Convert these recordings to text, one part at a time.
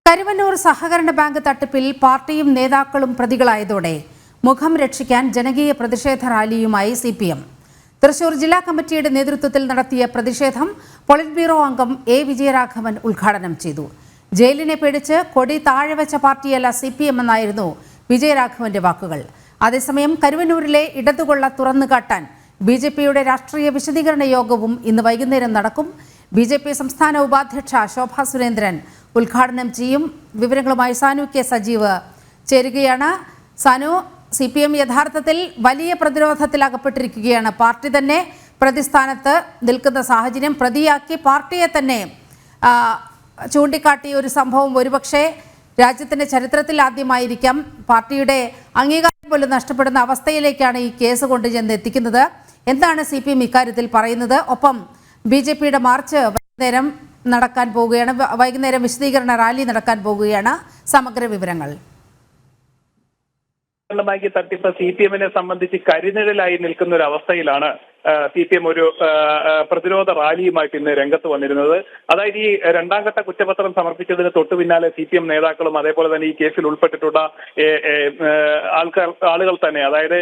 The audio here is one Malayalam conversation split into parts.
കരുവന്നൂർ സഹകരണ ബാങ്ക് തട്ടിപ്പിൽ പാർട്ടിയും നേതാക്കളും പ്രതികളായതോടെ മുഖം രക്ഷിക്കാൻ ജനകീയ പ്രതിഷേധ റാലിയുമായി സിപിഎം. തൃശൂർ ജില്ലാ കമ്മിറ്റിയുടെ നേതൃത്വത്തിൽ നടത്തിയ പ്രതിഷേധം പോളിറ്റ് ബ്യൂറോ അംഗം എ വിജയരാഘവൻ ഉദ്ഘാടനം ചെയ്തു. ജയിലിനെ പേടിച്ച് കൊടി താഴെ വെച്ച പാർട്ടിയല്ല സിപിഎം എന്നായിരുന്നു വിജയരാഘവന്റെ വാക്കുകൾ. അതേസമയം കരുവന്നൂരിലെ ഇടതുകൊള്ള തുറന്നുകാട്ടാൻ ബിജെപിയുടെ രാഷ്ട്രീയ വിശദീകരണ യോഗവും ഇന്ന് വൈകുന്നേരം നടക്കും. ബിജെപി സംസ്ഥാന ഉപാധ്യക്ഷ ശോഭാ സുരേന്ദ്രൻ ഉദ്ഘാടനം ചെയ്യും. വിവരങ്ങളുമായി സാനു കെ സജീവ് ചേരുകയാണ്. സാനു, സിപിഎം യഥാർത്ഥത്തിൽ വലിയ പ്രതിരോധത്തിൽ അകപ്പെട്ടിരിക്കുകയാണ്. പാർട്ടി തന്നെ പ്രതിസ്ഥാനത്ത് നിൽക്കുന്ന സാഹചര്യം, പ്രതിയാക്കി പാർട്ടിയെ തന്നെ ചൂണ്ടിക്കാട്ടിയ ഒരു സംഭവം ഒരുപക്ഷെ രാജ്യത്തിന്റെ ചരിത്രത്തിൽ ആദ്യമായിരിക്കാം. പാർട്ടിയുടെ അംഗീകാരം പോലും നഷ്ടപ്പെടുന്ന അവസ്ഥയിലേക്കാണ് ഈ കേസ് കൊണ്ടുചെന്ന് എത്തിക്കുന്നത്. എന്താണ് സിപിഎം ഇക്കാര്യത്തിൽ പറയുന്നത്? ഒപ്പം ബിജെപിയുടെ മാർച്ച് വൈകുന്നേരം നടക്കാൻ പോവുകയാണ്, വൈകുന്നേരം വിശദീകരണ റാലി നടക്കാൻ പോവുകയാണ്. സമഗ്ര വിവരങ്ങൾ. ബാങ്ക് തട്ടിപ്പ് സിപിഎമ്മിനെ സംബന്ധിച്ച് കരിനിഴലായി നിൽക്കുന്ന ഒരു അവസ്ഥയിലാണ് സിപിഎം ഒരു പ്രതിരോധ റാലിയുമായിട്ട് ഇന്ന് രംഗത്ത് വന്നിരുന്നത്. അതായത് ഈ രണ്ടാം ഘട്ട കുറ്റപത്രം സമർപ്പിച്ചതിന് തൊട്ടു പിന്നാലെ സിപിഎം നേതാക്കളും അതേപോലെ തന്നെ ഈ കേസിൽ ഉൾപ്പെട്ടിട്ടുള്ള ആളുകൾ തന്നെ, അതായത്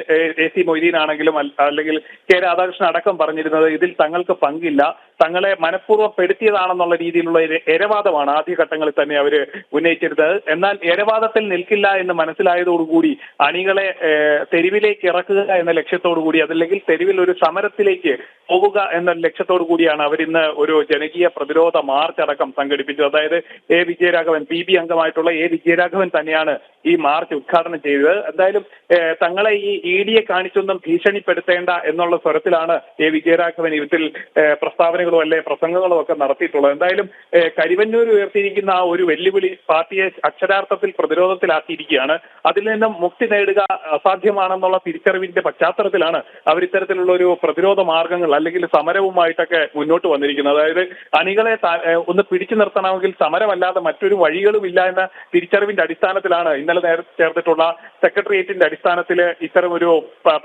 AC മൊയ്തീൻ ആണെങ്കിലും അല്ലെങ്കിൽ K രാധാകൃഷ്ണൻ അടക്കം പറഞ്ഞിരുന്നത് ഇതിൽ തങ്ങൾക്ക് പങ്കില്ല, തങ്ങളെ മനഃപൂർവ്വപ്പെടുത്തിയതാണെന്നുള്ള രീതിയിലുള്ള എരവാദമാണ് ആദ്യഘട്ടങ്ങളിൽ തന്നെ അവർ ഉന്നയിച്ചിരുന്നത്. എന്നാൽ എരവാദത്തിൽ നിൽക്കില്ല എന്ന് മനസ്സിലായതോടുകൂടി അണികളെ തെരുവിലേക്ക് ഇറക്കുക എന്ന ലക്ഷ്യത്തോടു കൂടി, അതല്ലെങ്കിൽ തെരുവിൽ ഒരു സമരത്തിലേക്ക് പോവുക എന്ന ലക്ഷ്യത്തോടു കൂടിയാണ് അവരിന്ന് ഒരു ജനകീയ പ്രതിരോധ മാർച്ച് അടക്കം സംഘടിപ്പിച്ചത്. അതായത് എ വിജയരാഘവൻ, PB അംഗമായിട്ടുള്ള എ വിജയരാഘവൻ തന്നെയാണ് ഈ മാർച്ച് ഉദ്ഘാടനം ചെയ്തത്. എന്തായാലും തങ്ങളെ ഈ ED കാണിച്ചൊന്നും ഭീഷണിപ്പെടുത്തേണ്ട എന്നുള്ള സ്വരത്തിലാണ് എ വിജയരാഘവൻ ഇതിൽ പ്രസ്താവനകളോ അല്ലെ പ്രസംഗങ്ങളോ ഒക്കെ നടത്തിയിട്ടുള്ളത്. എന്തായാലും കരുവന്നൂർ ഉയർത്തിയിരിക്കുന്ന ആ ഒരു വെല്ലുവിളി പാർട്ടിയെ അക്ഷരാർത്ഥത്തിൽ പ്രതിരോധത്തിലാക്കിയിരിക്കുകയാണ്. അതിൽ നിന്നും മുക്തി നേടുക അസാധ്യമാണെന്നുള്ള തിരിച്ചറിവിന്റെ പശ്ചാത്തലത്തിലാണ് അവർ ഇത്തരത്തിലുള്ള ഒരു പ്രതിരോധ മാർഗങ്ങൾ അല്ലെങ്കിൽ സമരവുമായിട്ടൊക്കെ മുന്നോട്ട് വന്നിരിക്കുന്നത്. അതായത് അണികളെ ഒന്ന് പിടിച്ചു നിർത്തണമെങ്കിൽ സമരമല്ലാതെ മറ്റൊരു വഴികളുമില്ല എന്ന തിരിച്ചറിവിന്റെ അടിസ്ഥാനത്തിലാണ് ഇന്നലെ നേരത്തെ ചേർത്തിട്ടുള്ള സെക്രട്ടേറിയറ്റിന്റെ അടിസ്ഥാനത്തിൽ ഇത്തരം ഒരു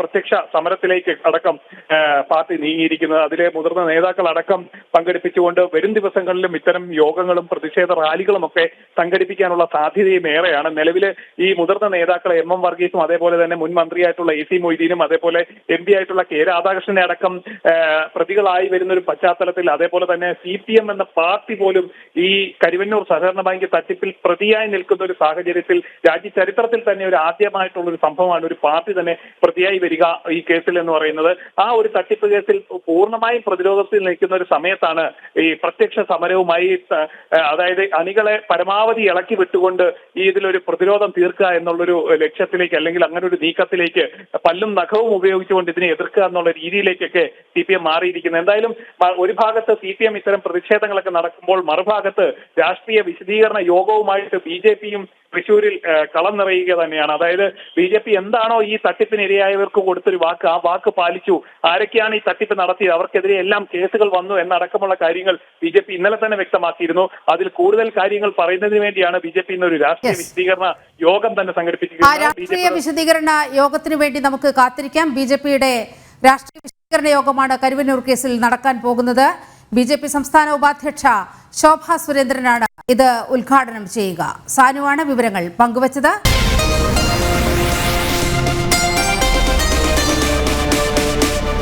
പ്രത്യക്ഷ സമരത്തിലേക്ക് അടക്കം പാർട്ടി നീങ്ങിയിരിക്കുന്നത്. അതിലെ മുതിർന്ന നേതാക്കൾ അടക്കം പങ്കെടുപ്പിച്ചുകൊണ്ട് വരും ദിവസങ്ങളിലും ഇത്തരം യോഗങ്ങളും പ്രതിഷേധ റാലികളും ഒക്കെ സംഘടിപ്പിക്കാനുള്ള സാധ്യതയും ഏറെയാണ്. നിലവിൽ ഈ മുതിർന്ന നേതാക്കളെ MM വർഗീസും അതേപോലെ തന്നെ മുൻ മന്ത്രിയായിട്ടുള്ള AC മൊയ്തീനും അതേപോലെ MP ആയിട്ടുള്ള K രാധാകൃഷ്ണനെ അടക്കം പ്രതികളായി വരുന്ന ഒരു പശ്ചാത്തലത്തിൽ, അതേപോലെ തന്നെ CPM എന്ന പാർട്ടി പോലും ഈ കരുവന്നൂർ സഹകരണ ബാങ്ക് തട്ടിപ്പിൽ പ്രതിയായി നിൽക്കുന്ന ഒരു സാഹചര്യത്തിൽ രാജ്യ ചരിത്രത്തിൽ തന്നെ ഒരു ആദ്യമായിട്ടുള്ള ഒരു സംഭവമാണ് ഒരു പാർട്ടി തന്നെ പ്രതിയായി വരിക ഈ കേസിൽ എന്ന് പറയുന്നത്. ആ ഒരു തട്ടിപ്പ് കേസിൽ പൂർണ്ണമായും പ്രതിരോധത്തിൽ നിൽക്കുന്ന ഒരു സമയത്താണ് ഈ പ്രത്യക്ഷ സമരവുമായി, അതായത് അണികളെ പരമാവധി ഇളക്കി വിട്ടുകൊണ്ട് ഈ ഇതിലൊരു പ്രതിരോധം തീർക്കുക എന്നുള്ളൊരു ലക്ഷ്യത്തിലേക്ക് അല്ലെങ്കിൽ അങ്ങനെ ഒരു നീക്കത്തിലേക്ക് പല്ലും നഖവും ഉപയോഗിച്ചുകൊണ്ട് ഇതിനെ എതിർക്കുക എന്നുള്ള രീതിയിലേക്കൊക്കെ CPM മാറിയിരിക്കുന്നത്. എന്തായാലും ഒരു ഭാഗത്ത് CPM ഇത്തരം പ്രതിഷേധങ്ങളൊക്കെ നടക്കുമ്പോൾ മറുഭാഗത്ത് രാഷ്ട്രീയ വിശദീകരണ യോഗവുമായിട്ട് BJPയും തൃശ്ശൂരിൽ കളം നിറയുക തന്നെയാണ്. അതായത് BJP എന്താണോ ഈ തട്ടിപ്പിന് ഇരയായവർക്ക് കൊടുത്തൊരു വാക്ക്, ആ വാക്ക് പാലിച്ചു. ആരൊക്കെയാണ് ഈ തട്ടിപ്പ് നടത്തിയത് അവർക്കെതിരെ എല്ലാം കേസുകൾ വന്നു എന്നടക്കമുള്ള കാര്യങ്ങൾ BJP ഇന്നലെ തന്നെ വ്യക്തമാക്കിയിരുന്നു. അതിൽ കൂടുതൽ കാര്യങ്ങൾ പറയുന്നതിന് വേണ്ടിയാണ് BJP ഇന്നൊരു രാഷ്ട്രീയ വിശദീകരണ യോഗം തന്നെ സംഘടിപ്പിച്ചിരിക്കുന്നത്. രാഷ്ട്രീയ വിശദീകരണ യോഗത്തിന് വേണ്ടി നമുക്ക് കാത്തിരിക്കാം. BJPയുടെ രാഷ്ട്രീയ വിശദീകരണ യോഗമാണ് കരുവന്നൂർ കേസിൽ നടക്കാൻ പോകുന്നത്. BJP സംസ്ഥാന ഉപാധ്യക്ഷ ശോഭാ സുരേന്ദ്രനാണ് ഇത് ഉദ്ഘാടനം ചെയ്യുക. സാനുവാണ് വിവരങ്ങൾ പങ്കുവച്ചത്.